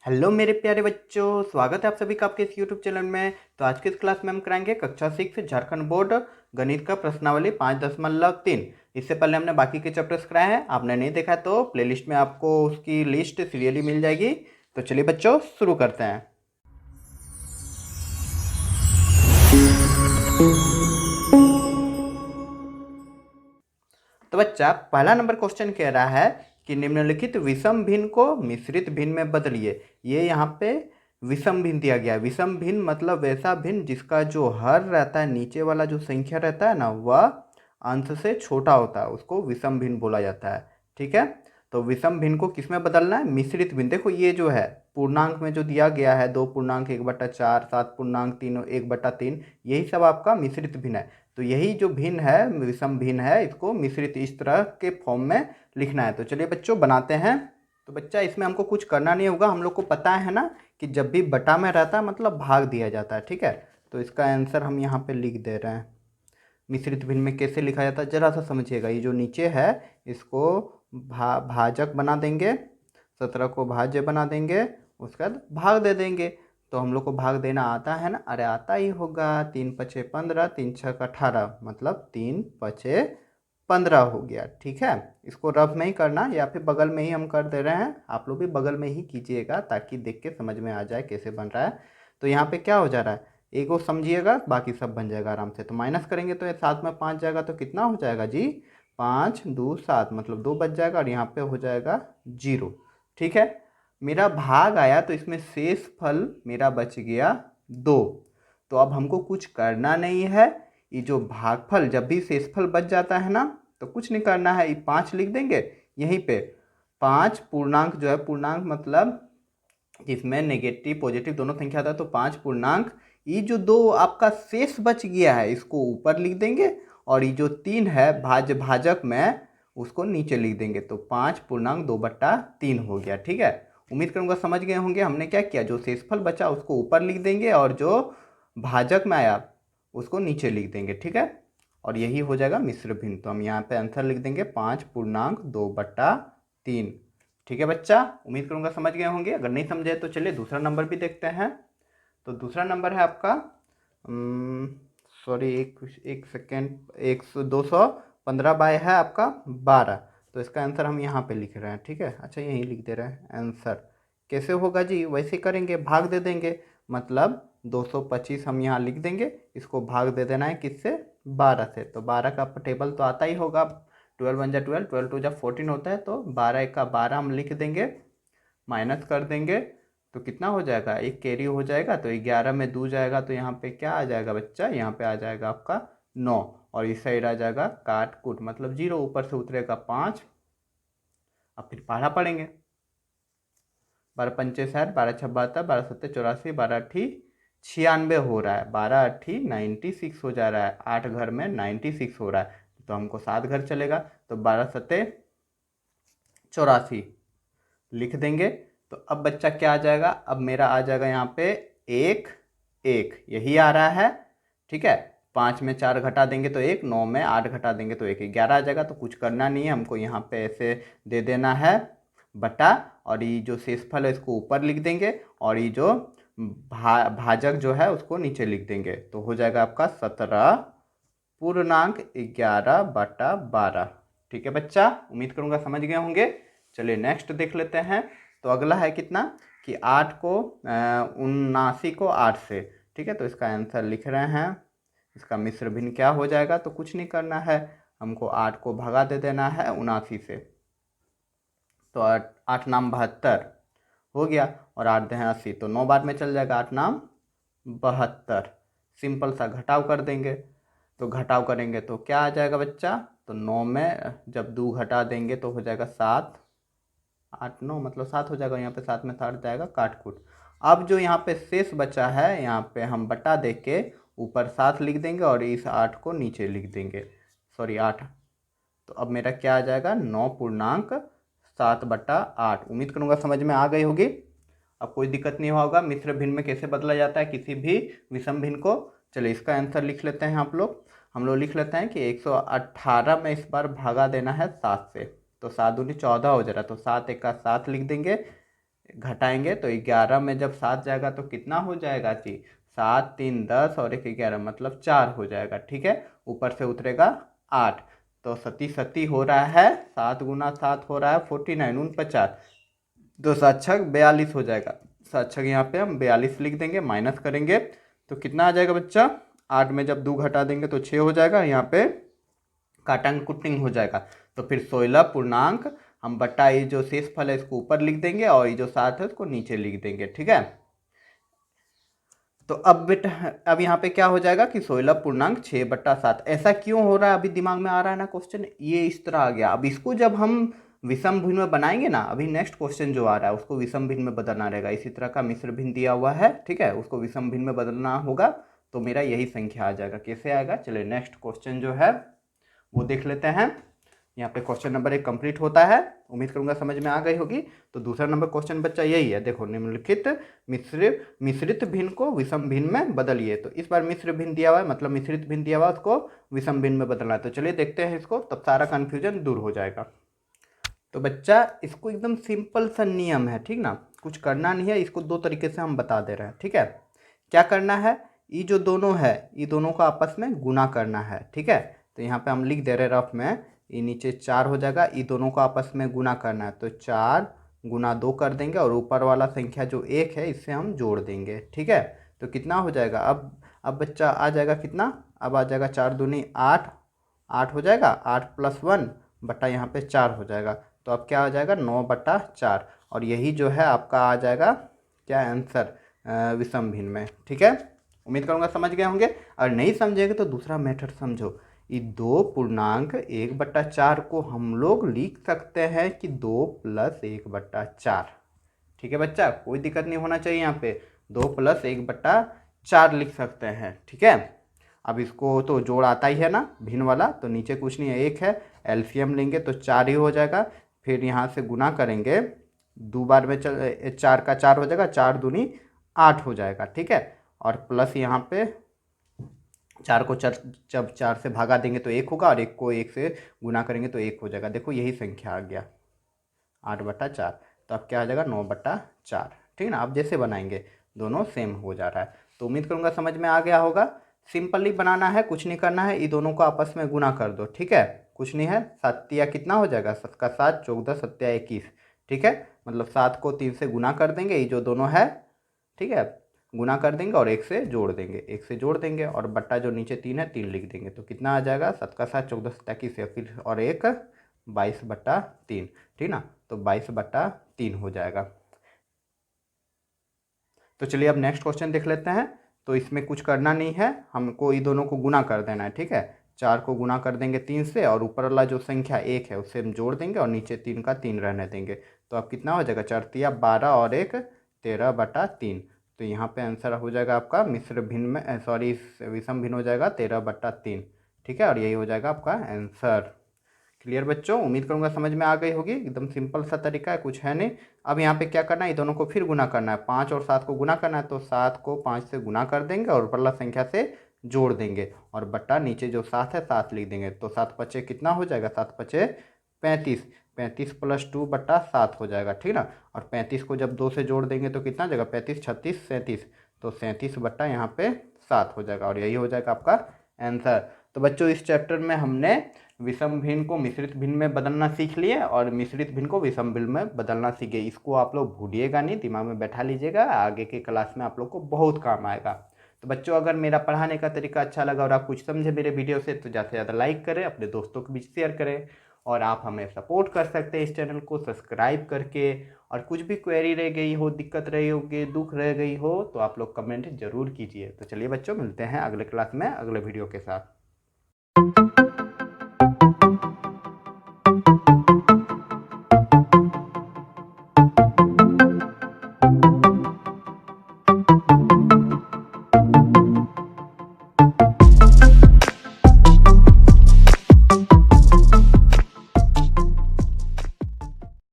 Hello मेरे प्यारे बच्चों, स्वागत है आप सभी का आपके इस यूट्यूब चैनल में। तो आज की इस क्लास में हम कराएंगे कक्षा 6 झारखंड बोर्ड गणित का प्रश्नावली 5.3। इससे पहले हमने बाकी के चैप्टर्स कराए हैं। आपने नहीं देखा है तो प्लेलिस्ट में आपको उसकी लिस्ट सीरियली मिल जाएगी। तो चलिए बच्चों शुरू करते हैं। तो बच्चा पहला नंबर क्वेश्चन कह रहा है कि निम्नलिखित विषम भिन्न को मिश्रित भिन्न में बदलिए। ये यहाँ पे विषम भिन्न दिया गया है। विषम भिन्न मतलब वैसा भिन्न जिसका जो हर रहता है, नीचे वाला जो संख्या रहता है ना, वह अंश से छोटा होता है, उसको विषम भिन्न बोला जाता है। ठीक है, तो विषम भिन्न को किस में बदलना है? मिश्रित भिन्न। देखो ये जो है पूर्णांक में जो दिया गया है 2.1/4, 7.3 1/3, यही सब आपका मिश्रित भिन्न है। तो यही जो भिन्न है, विषम भिन्न है, इसको मिश्रित इस तरह के फॉर्म में लिखना है। तो चलिए बच्चों बनाते हैं। तो बच्चा इसमें हमको कुछ करना नहीं होगा। हम लोग को पता है ना कि जब भी बटा में रहता है मतलब भाग दिया जाता है। ठीक है, तो इसका आंसर हम यहाँ पे लिख दे रहे हैं। मिश्रित भिन्न में कैसे लिखा जाता है जरा सा समझिएगा। ये जो नीचे है इसको भाजक बना देंगे, 17 को भाज्य बना देंगे, उसके बाद भाग दे देंगे। तो हम लोग को भाग देना आता है ना? अरे आता ही होगा। 3×5 = 15, 3×6 = 18, मतलब 3×5 = 15 हो गया। ठीक है, इसको रफ में ही करना या फिर बगल में ही हम कर दे रहे हैं। आप लोग भी बगल में ही कीजिएगा ताकि देख के समझ में आ जाए कैसे बन रहा है। तो यहाँ पे क्या हो जा रहा है, एक को समझिएगा, बाकी सब बन जाएगा आराम से। तो माइनस करेंगे तो ये 7 में 5 जाएगा तो कितना हो जाएगा जी? 5 2 7, मतलब 2 बच जाएगा और यहाँ पे हो जाएगा 0। ठीक है, मेरा भाग आया तो इसमें शेष फल मेरा बच गया 2। तो अब हमको कुछ करना नहीं है। ये जो भागफल, जब भी शेषफल बच जाता है ना तो कुछ नहीं करना है, ये 5 लिख देंगे यहीं पे। 5 पूर्णांक जो है, पूर्णांक मतलब जिसमें नेगेटिव पॉजिटिव दोनों संख्या आता है, तो 5 पूर्णांक। ये जो 2 आपका शेष बच गया है इसको ऊपर लिख देंगे, और ये जो 3 है भाजक में, उसको नीचे लिख देंगे। तो 5.2/3 हो गया। ठीक है, उम्मीद करूंगा समझ गए होंगे। हमने क्या किया, जो शेषफल बचा उसको ऊपर लिख देंगे और जो भाजक में आया उसको नीचे लिख देंगे। ठीक है, और यही हो जाएगा मिश्र भिन्न। तो हम यहाँ पे आंसर लिख देंगे 5.2/3। ठीक है बच्चा, उम्मीद करूंगा समझ गए होंगे। अगर नहीं समझे तो चलिए दूसरा नंबर भी देखते हैं। तो दूसरा नंबर है आपका, सॉरी एक सेकेंड, 215 है आपका 12। तो इसका आंसर हम यहाँ पे लिख रहे हैं। ठीक है, अच्छा यहीं लिख दे रहे हैं आंसर। कैसे होगा जी? वैसे करेंगे, भाग दे देंगे। मतलब 225 हम यहाँ लिख देंगे, इसको भाग दे देना है किससे? 12 से। तो 12 का टेबल तो आता ही होगा, 12 1 × 12, 12 2 × 14 होता है। तो 12 1 = 12 हम लिख देंगे, माइनस कर देंगे तो कितना हो जाएगा? एक कैरी हो जाएगा, तो 11 में 2 जाएगा तो यहाँ पे क्या आ जाएगा बच्चा? यहाँ पे आ जाएगा आपका 9, और इस साइड आ जाएगा काट कूट, मतलब 0, ऊपर से उतरेगा 5। अब फिर पढ़ा पढ़ेंगे। 12 पंचे 60, 12 6 72, 12 7 84, 12 8 96 हो रहा है, 12 8 96 हो जा रहा है। 8 घर में 96 हो रहा है, तो हमको 7 घर चलेगा। तो 12 7 84 लिख देंगे। तो अब बच्चा क्या आ जाएगा? अब मेरा आ जाएगा यहाँ पे 1 1, यही आ रहा है। ठीक है, 5 में 4 घटा देंगे तो 1, 9 में 8 घटा देंगे तो 1, 11 आ जाएगा। तो कुछ करना नहीं है हमको, यहाँ पे ऐसे दे देना है बटा, और ये जो शेषफल है इसको ऊपर लिख देंगे, और ये जो भाजक जो है उसको नीचे लिख देंगे। तो हो जाएगा आपका 17.11/12। ठीक है बच्चा, उम्मीद करूंगा समझ गए होंगे। चलिए नेक्स्ट देख लेते हैं। तो अगला है कितना कि 8 को 79 को 8 से। ठीक है, तो इसका आंसर लिख रहे हैं। इसका मिश्र भिन्न क्या हो जाएगा? तो कुछ नहीं करना है, हमको 8 को भगा दे देना है 79 से। तो 8 नाम 72 हो गया, और 8 दहें 80, तो 9 बार में चल जाएगा। 8 नाम 72, सिंपल सा घटाव कर देंगे। तो घटाव करेंगे तो क्या आ जाएगा बच्चा? तो 9 में जब 2 घटा देंगे तो हो जाएगा 7, 8 9 मतलब 7 हो जाएगा। यहाँ पे 7 में 7 जाएगा काट कूट। अब जो यहाँ पे शेष बचा है, यहाँ पे हम बटा दे के ऊपर 7 लिख देंगे और इस 8 को नीचे लिख देंगे, सॉरी 8। तो अब मेरा क्या आ जाएगा? 9.7/8। उम्मीद करूँगा समझ में आ गई होगी। अब कोई दिक्कत नहीं होगा मिश्र भिन्न में कैसे बदला जाता है किसी भी विषम भिन्न को। चलिए इसका आंसर लिख लेते हैं हम लोग लिख लेते हैं कि 118 में इस बार भागा देना है 7 से। तो 7 दूनी 14 हो जा रहा है, तो 7 1 = 7 लिख देंगे। घटाएंगे तो 11 में जब 7 जाएगा तो कितना हो जाएगा जी, 7 3 10 और 1 11 मतलब 4 हो जाएगा। ठीक है, ऊपर से उतरेगा 8, तो सती सती हो रहा है, 7 गुना 7 हो रहा है 49 49, तो 7 छक 42 हो जाएगा। 7 छक यहाँ पे हम 42 लिख देंगे, माइनस करेंगे तो कितना आ जाएगा बच्चा, 8 में जब 2 घटा देंगे तो 6 हो जाएगा। यहाँ पे काटन कुटिंग हो जाएगा, तो फिर 16 पूर्णांक हम बट्टा ये जो शेष फल है इसको ऊपर लिख देंगे और ये जो 7 है उसको नीचे लिख देंगे। ठीक है, तो अब बेटा अब यहाँ पे क्या हो जाएगा कि 16 पूर्णांक 6/7। ऐसा क्यों हो रहा है, अभी दिमाग में आ रहा है ना क्वेश्चन, ये इस तरह आ गया। अब इसको जब हम विषम भिन्न में बनाएंगे ना, अभी नेक्स्ट क्वेश्चन जो आ रहा है उसको विषम भिन्न में बदलना रहेगा। इसी तरह का मिश्र भिन्न दिया हुआ है, ठीक है, उसको विषम भिन्न में बदलना होगा, तो मेरा यही संख्या आ जाएगा। कैसे आएगा, चलिए नेक्स्ट क्वेश्चन जो है वो देख लेते हैं। यहाँ पे क्वेश्चन नंबर 1 कंप्लीट होता है, उम्मीद करूंगा समझ में आ गई होगी। तो दूसरा नंबर क्वेश्चन बच्चा यही है, देखो, निम्नलिखित मिश्रित भिन्न को विषम भिन्न में बदलिए। तो इस बार मिश्र भिन्न दिया हुआ है, मतलब मिश्रित भिन्न दिया हुआ है, उसको विषम भिन्न में बदलना है। तो चलिए देखते हैं इसको, तब सारा कन्फ्यूजन दूर हो जाएगा। तो बच्चा इसको एकदम सिंपल सा नियम है, ठीक ना, कुछ करना नहीं है, इसको 2 तरीके से हम बता दे रहे हैं। ठीक है, क्या करना है, ये जो दोनों है ये दोनों को आपस में गुना करना है। ठीक है, तो यहाँ पे हम लिख दे रहे रफ में, ये नीचे 4 हो जाएगा, ये दोनों को आपस में गुना करना है, तो 4 गुना 2 कर देंगे और ऊपर वाला संख्या जो 1 है इससे हम जोड़ देंगे। ठीक है, तो कितना हो जाएगा, अब बच्चा आ जाएगा कितना, अब आ जाएगा 4 दूनी 8, 8 हो जाएगा, 8 + 1 बटा यहाँ पे 4 हो जाएगा। तो अब क्या आ जाएगा 9/4, और यही जो है आपका आ जाएगा क्या आंसर विषम भिन्न में। ठीक है, उम्मीद करूँगा समझ गए होंगे। और नहीं समझेंगे तो दूसरा मेथड समझो, ये 2 पूर्णांक 1/4 को हम लोग लिख सकते हैं कि 2 + 1/4। ठीक है बच्चा, कोई दिक्कत नहीं होना चाहिए, यहाँ पे 2 + 1/4 लिख सकते हैं। ठीक है, अब इसको तो जोड़ आता ही है ना भिन्न वाला, तो नीचे कुछ नहीं है, 1 है, एलसीएम लेंगे तो 4 ही हो जाएगा। फिर यहाँ से गुना करेंगे, 2 बार में 4 का 4 हो जाएगा, 4 दूनी 8 हो जाएगा। ठीक है, और प्लस यहाँ पे 4 को जब 4 से भागा देंगे तो 1 होगा, और 1 को 1 से गुना करेंगे तो 1 हो जाएगा। देखो यही संख्या आ गया 8/4, तो अब क्या आ जाएगा 9/4। ठीक है ना, अब जैसे बनाएंगे दोनों सेम हो जा रहा है। तो उम्मीद करूँगा समझ में आ गया होगा। सिंपली बनाना है, कुछ नहीं करना है, ये दोनों को आपस में गुना कर दो। ठीक है, कुछ नहीं है, 7 या कितना हो जाएगा, 7 का 7 14 7 या 21। ठीक है, मतलब 7 को 3 से गुना कर देंगे, ये जो दोनों है, ठीक है, गुना कर देंगे और 1 से जोड़ देंगे, 1 से जोड़ देंगे, और बट्टा जो नीचे 3 है 3 लिख देंगे, तो कितना आ जाएगा 7 का 7 14 7 21 फिर और 1 22/3। ठीक ना, तो 22/3 हो जाएगा। तो चलिए अब नेक्स्ट क्वेश्चन देख लेते हैं। तो इसमें कुछ करना नहीं है, हमको ये दोनों को गुना कर देना है। ठीक है, 4 को गुना कर देंगे 3 से, और ऊपर वाला जो संख्या 1 है उससे हम जोड़ देंगे, और नीचे 3 का 3 रहने देंगे। तो अब कितना हो जाएगा, 4 तिया 12 और 1 13/3। तो यहाँ पे आंसर हो जाएगा आपका मिश्र भिन्न में, सॉरी विषम भिन्न हो जाएगा 13/3। ठीक है, और यही हो जाएगा आपका आंसर। क्लियर बच्चों, उम्मीद करूंगा समझ में आ गई होगी, एकदम सिंपल सा तरीका है, कुछ है नहीं। अब यहाँ पे क्या करना है, ये दोनों को फिर गुना करना है, 5 और 7 को गुना करना है, तो 7 को 5 से गुना कर देंगे और ऊपरला संख्या से जोड़ देंगे, और बट्टा नीचे जो 7 है 7 लिख देंगे। तो 7 पचे कितना हो जाएगा, 7 पचे 35, 35 + 2/7 हो जाएगा। ठीक ना, और 35 को जब 2 से जोड़ देंगे तो कितना हो जाएगा, 35 36 37, तो 37 बट्टा यहाँ पे 7 हो जाएगा, और यही हो जाएगा आपका आंसर। तो बच्चों इस चैप्टर में हमने विषम भिन्न को मिश्रित भिन्न में बदलना सीख लिए, और मिश्रित भिन्न को विषम भिन्न में बदलना सीख गए। इसको आप लोग भूलिएगा नहीं, दिमाग में बैठा लीजिएगा, आगे के क्लास में आप लोग को बहुत काम आएगा। तो बच्चों अगर मेरा पढ़ाने का तरीका अच्छा लगा और आप कुछ समझे मेरे वीडियो से, तो ज़्यादा से ज़्यादा लाइक करें, अपने दोस्तों के बीच शेयर करें, और आप हमें सपोर्ट कर सकते हैं इस चैनल को सब्सक्राइब करके। और कुछ भी क्वेरी रह गई हो, दिक्कत रही होगी, दुख रह गई हो, तो आप लोग कमेंट जरूर कीजिए। तो चलिए बच्चों, मिलते हैं अगले क्लास में अगले वीडियो के साथ।